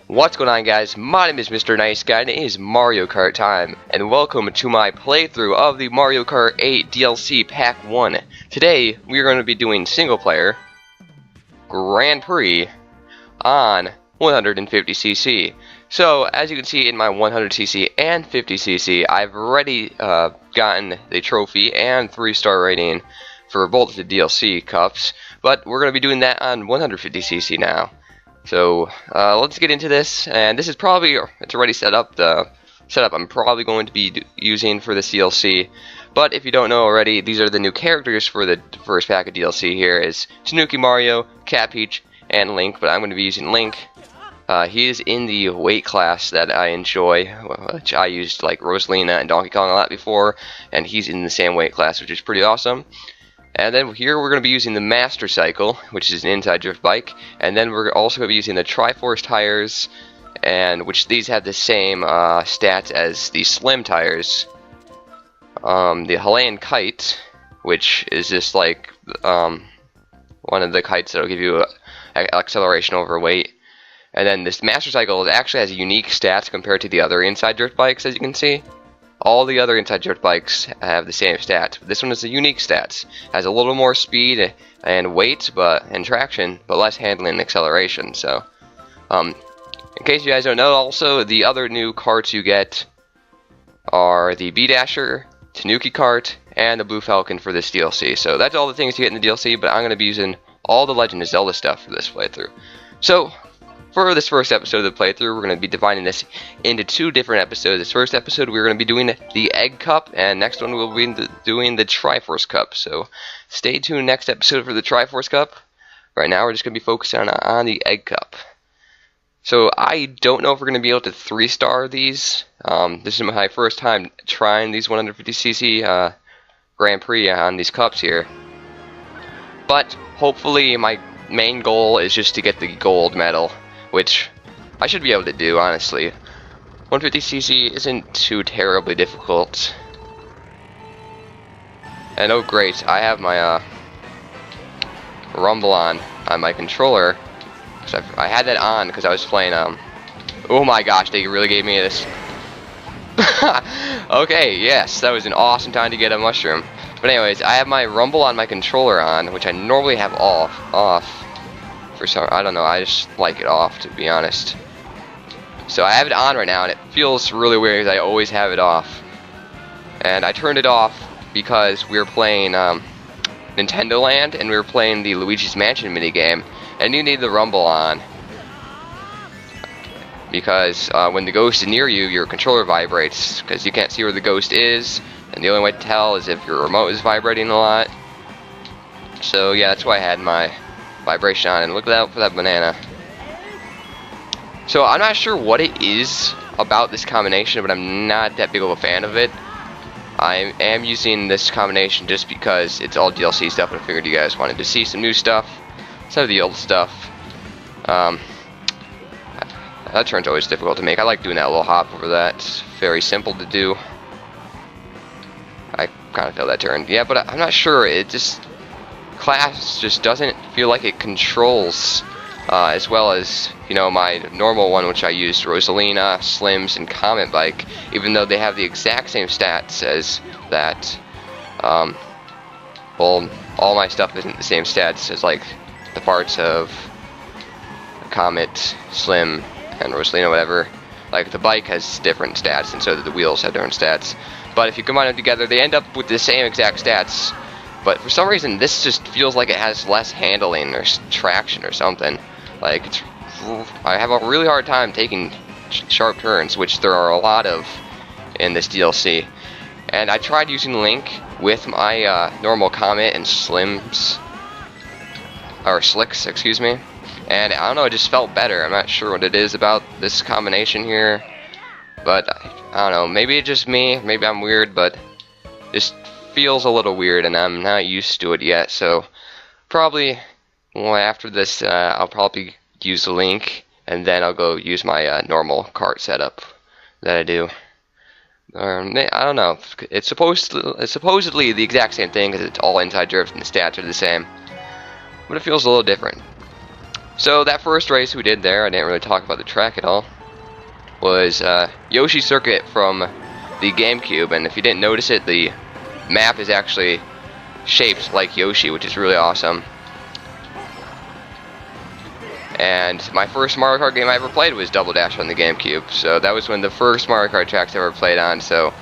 What's going on, guys? My name is Mr. Nice Guy and it is Mario Kart time, and welcome to my playthrough of the Mario Kart 8 DLC Pack 1. Today we are going to be doing single player Grand Prix on 150cc. So as you can see in my 100cc and 50cc, I've already gotten the trophy and 3-star rating for both the DLC cups, but we're going to be doing that on 150cc now. So let's get into this, and this is probably, it's already set up, the setup I'm probably going to be using for this DLC. But if you don't know already, these are the new characters for the first pack of DLC. Here is Tanuki, Mario, Cat Peach, and Link, but I'm going to be using Link. He is in the weight class that I enjoy, which I used like Rosalina and Donkey Kong a lot before, and he's in the same weight class, which is pretty awesome. And then here we're going to be using the Master Cycle, which is an inside drift bike, and then we're also going to be using the Triforce tires, and which these have the same stats as the Slim tires. The Hawaiian Kite, which is just like one of the kites that will give you acceleration over weight. And then this Master Cycle actually has unique stats compared to the other inside drift bikes, as you can see. All the other inside drift bikes have the same stats, but this one is a unique stats. Has a little more speed and weight, and traction, but less handling and acceleration. So, in case you guys don't know, also the other new carts you get are the B-Dasher, Tanuki Kart, and the Blue Falcon for this DLC. So that's all the things you get in the DLC, but I'm going to be using all the Legend of Zelda stuff for this playthrough. So, for this first episode of the playthrough, we're going to be dividing this into 2 different episodes. This first episode, we're going to be doing the Egg Cup, and next one we'll be doing the Triforce Cup. So stay tuned next episode for the Triforce Cup. Right now, we're just going to be focusing on the Egg Cup. So I don't know if we're going to be able to 3-star these. This is my first time trying these 150cc Grand Prix on these cups here. But hopefully my main goal is just to get the gold medal, which I should be able to do, honestly. 150cc isn't too terribly difficult. And oh great, I have my rumble on my controller. So I had that on because I was playing, oh my gosh, they really gave me this. Okay, yes, that was an awesome time to get a mushroom. But anyways, I have my rumble on my controller on, which I normally have off. For some, I don't know, I just like it off, to be honest. So I have it on right now, and it feels really weird because I always have it off. And I turned it off because we were playing Nintendo Land, and we were playing the Luigi's Mansion minigame, and you need the rumble on. Because when the ghost is near you, your controller vibrates, because you can't see where the ghost is, and the only way to tell is if your remote is vibrating a lot. So yeah, that's why I had my vibration on, and look out for that banana. So I'm not sure what it is about this combination, but I'm not that big of a fan of it. I am using this combination just because it's all DLC stuff, and I figured you guys wanted to see some new stuff instead of the old stuff. That turn's always difficult to make. I like doing that little hop over that. It's very simple to do. I kind of failed that turn. Yeah, but I'm not sure. It just, class just doesn't feel like it controls as well as, you know, my normal one, which I used Rosalina, Slims, and Comet Bike, even though they have the exact same stats as that. Well, all my stuff isn't the same stats as like the parts of Comet, Slim, and Rosalina, whatever. Like the bike has different stats, and so do the wheels have different stats. But if you combine them together, they end up with the same exact stats. But for some reason, this just feels like it has less handling or traction or something. Like, I have a really hard time taking sharp turns, which there are a lot of in this DLC. And I tried using Link with my normal Comet and Slims, or Slicks, excuse me. And I don't know, it just felt better. I'm not sure what it is about this combination here. But, I don't know, maybe it's just me, maybe I'm weird, but just feels a little weird, and I'm not used to it yet. So probably, well, after this, I'll probably use the Link, and then I'll go use my normal kart setup that I do. I don't know. It's supposedly the exact same thing because it's all inside drift and the stats are the same, but it feels a little different. So that first race we did there, I didn't really talk about the track at all, was Yoshi Circuit from the GameCube, and if you didn't notice it, the map is actually shaped like Yoshi, which is really awesome. And my first Mario Kart game I ever played was Double Dash on the GameCube, so that was one of the first Mario Kart tracks I ever played on, so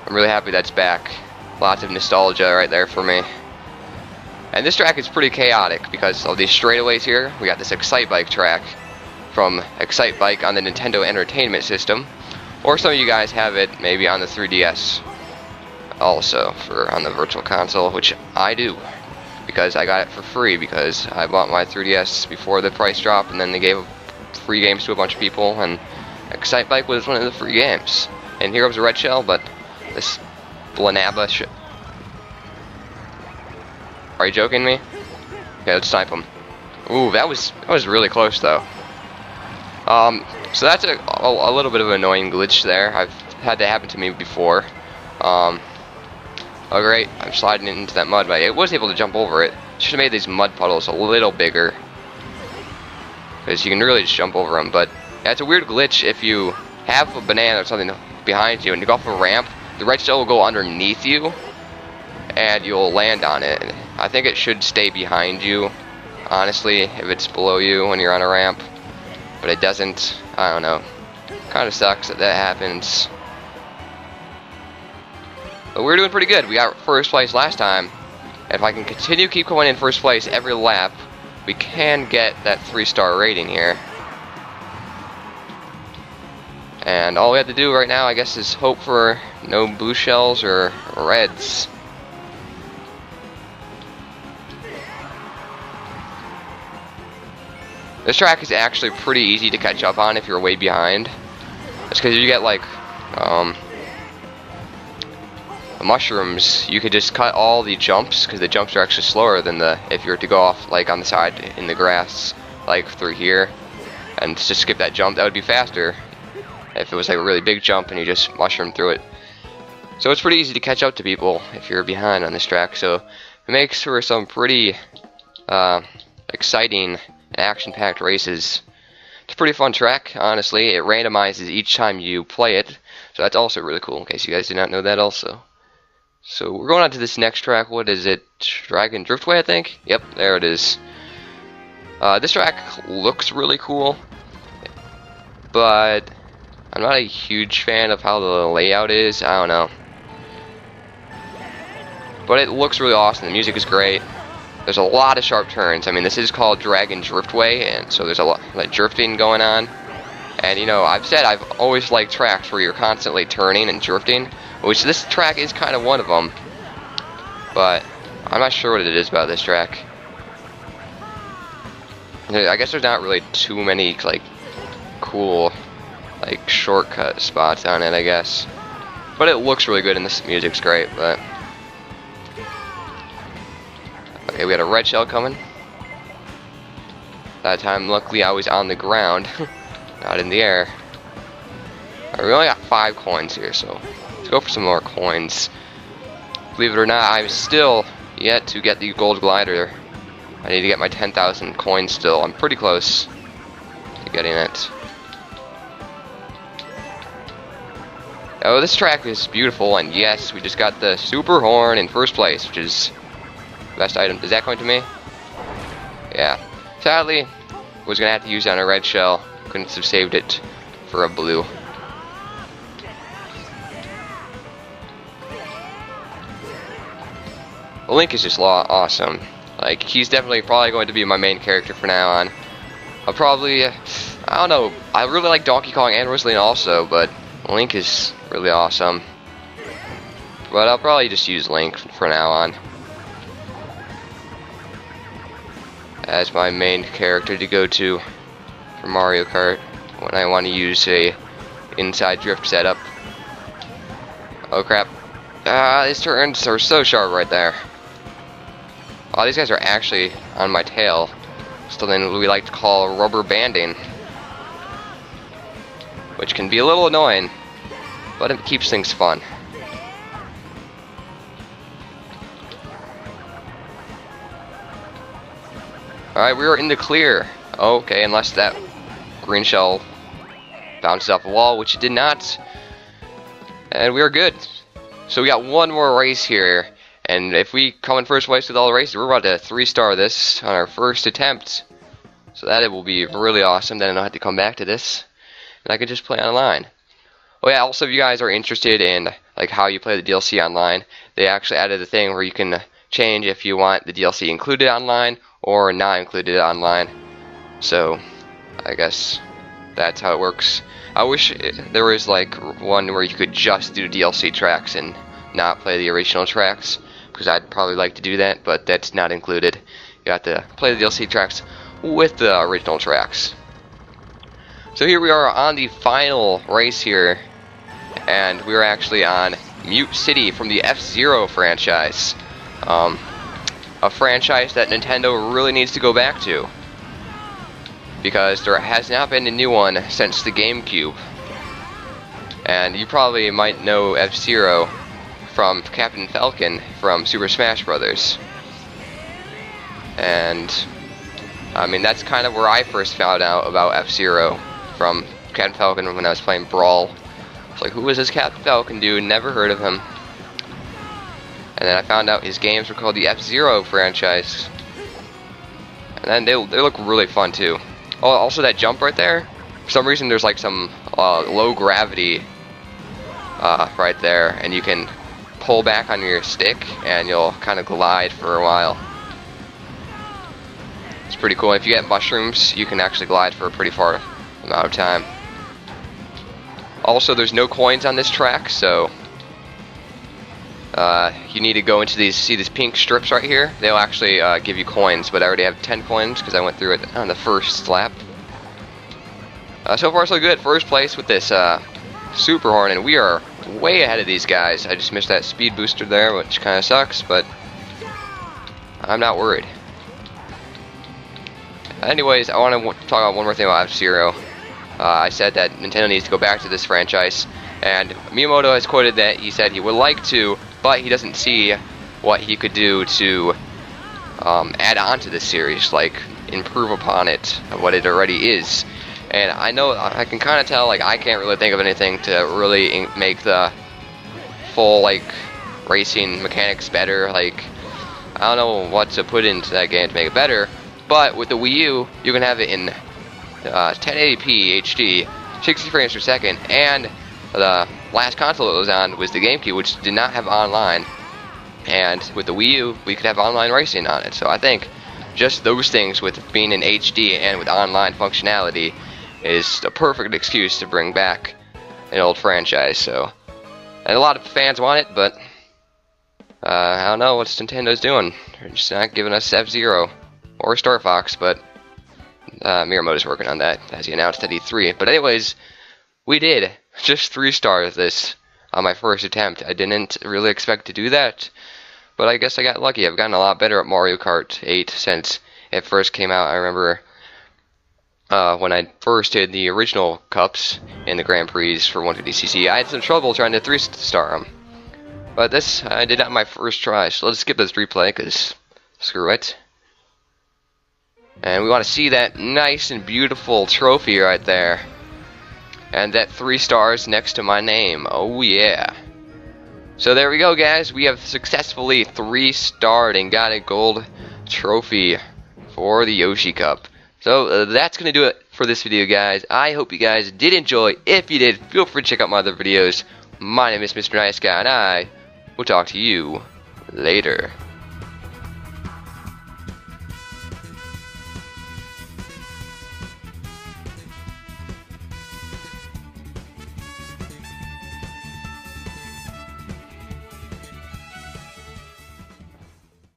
I'm really happy that's back. Lots of nostalgia right there for me. And this track is pretty chaotic because of these straightaways here. We got this Excite Bike track from Excite Bike on the Nintendo Entertainment System, or some of you guys have it maybe on the 3DS also for on the Virtual Console, which I do because I got it for free because I bought my 3DS before the price drop, and then they gave free games to a bunch of people, and Excite Bike was one of the free games. And here comes a red shell, but this Blanaba Are you joking me? Okay, let's snipe him. Ooh, that was really close though. So that's a little bit of an annoying glitch there. I've had that happen to me before. Oh great, I'm sliding into that mud, but I was able to jump over it. Should have made these mud puddles a little bigger, because you can really just jump over them. But yeah, it's a weird glitch if you have a banana or something behind you and you go off a ramp, the red shell will go underneath you and you'll land on it. I think it should stay behind you, honestly, if it's below you when you're on a ramp, but it doesn't. I don't know. Kind of sucks that that happens. But we're doing pretty good. We got first place last time. If I can keep going in first place every lap, we can get that 3-star rating here. And all we have to do right now, I guess, is hope for no blue shells or reds. This track is actually pretty easy to catch up on if you're way behind. It's because you get like mushrooms, you could just cut all the jumps, because the jumps are actually slower than if you were to go off like on the side in the grass, like through here, and just skip that jump. That would be faster if it was like a really big jump and you just mushroom through it. So it's pretty easy to catch up to people if you're behind on this track. So it makes for some pretty exciting and action-packed races. It's a pretty fun track, honestly. It randomizes each time you play it, so that's also really cool, in case you guys did not know that also. So we're going on to this next track. What is it? Dragon Driftway, I think? Yep, there it is. This track looks really cool, but I'm not a huge fan of how the layout is. I don't know. But it looks really awesome. The music is great. There's a lot of sharp turns. I mean, this is called Dragon Driftway, and so there's a lot like drifting going on. And you know, I've said I've always liked tracks where you're constantly turning and drifting, which this track is kind of one of them. But I'm not sure what it is about this track. I guess there's not really too many like cool like shortcut spots on it, I guess. But it looks really good and this music's great. But okay, we got a red shell coming. That time, luckily, I was on the ground, not in the air. Right, we only got 5 coins here, so let's go for some more coins. Believe it or not, I'm still yet to get the gold glider. I need to get my 10,000 coins still. I'm pretty close to getting it. Oh, this track is beautiful, and yes, we just got the super horn in first place, which is the best item. Is that going to me? Yeah. Sadly, was gonna have to use it on a red shell. Couldn't have saved it for a blue. Link is just awesome. Like, he's probably going to be my main character from now on. I'll probably, I don't know. I really like Donkey Kong and Rosalina also, but Link is really awesome. But I'll probably just use Link from now on as my main character to go to for Mario Kart when I want to use a inside drift setup. Oh crap. These turns are so sharp right there. Oh, these guys are actually on my tail. Something we like to call rubber banding, which can be a little annoying, but it keeps things fun. Alright, we are in the clear. Okay, unless that green shell bounces off the wall, which it did not. And we are good. So we got one more race here. And if we come in first place with all the races, we're about to 3-star this on our first attempt. So that it will be really awesome. Then I don't have to come back to this. And I can just play online. Oh yeah, also if you guys are interested in like how you play the DLC online, they actually added a thing where you can change if you want the DLC included online or not included online. So I guess that's how it works. I wish there was like one where you could just do DLC tracks and not play the original tracks, because I'd probably like to do that, but that's not included. You have to play the DLC tracks with the original tracks. So here we are on the final race here, and we're actually on Mute City from the F-Zero franchise. A franchise that Nintendo really needs to go back to, because there has not been a new one since the GameCube. And you probably might know F-Zero from Captain Falcon from Super Smash Bros. And I mean, that's kind of where I first found out about F-Zero, from Captain Falcon when I was playing Brawl. I was like, who is this Captain Falcon dude? Never heard of him. And then I found out his games were called the F-Zero franchise. And then they look really fun too. Oh, also that jump right there. For some reason there's like some low gravity right there, and you can pull back on your stick and you'll kind of glide for a while. It's pretty cool. If you get mushrooms, you can actually glide for a pretty far amount of time. Also, there's no coins on this track, so you need to go into these pink strips right here. They'll actually give you coins, but I already have 10 coins because I went through it on the first lap. So far so good. First place with this Super Horn, and we are way ahead of these guys. I just missed that speed booster there, which kind of sucks, but I'm not worried. Anyways, I want to talk about one more thing about F-Zero. I said that Nintendo needs to go back to this franchise, and Miyamoto has quoted that he said he would like to, but he doesn't see what he could do to add on to this series, like improve upon it, what it already is. And I know, I can kind of tell, like, I can't really think of anything to really make the full, like, racing mechanics better. Like, I don't know what to put into that game to make it better, but with the Wii U, you can have it in 1080p HD, 60 frames per second, and the last console it was on was the GameCube, which did not have online. And with the Wii U, we could have online racing on it. So I think just those things, with being in HD and with online functionality, is the perfect excuse to bring back an old franchise. So, and a lot of fans want it, but I don't know what Nintendo's doing. They're just not giving us F-Zero or Star Fox, but Miyamoto's working on that, as he announced at E3. But anyways, we did just 3 stars this on my first attempt. I didn't really expect to do that, but I guess I got lucky. I've gotten a lot better at Mario Kart 8 since it first came out. I remember when I first did the original cups in the Grand Prix for 150cc, I had some trouble trying to 3-star them. But this, I did that on my first try, so let's skip this replay, because screw it. And we want to see that nice and beautiful trophy right there. And that 3 stars next to my name. Oh yeah. So there we go, guys. We have successfully 3-starred and got a gold trophy for the Yoshi Cup. So that's going to do it for this video, guys. I hope you guys did enjoy. If you did, feel free to check out my other videos. My name is Mr. Nice Guy, and I will talk to you later.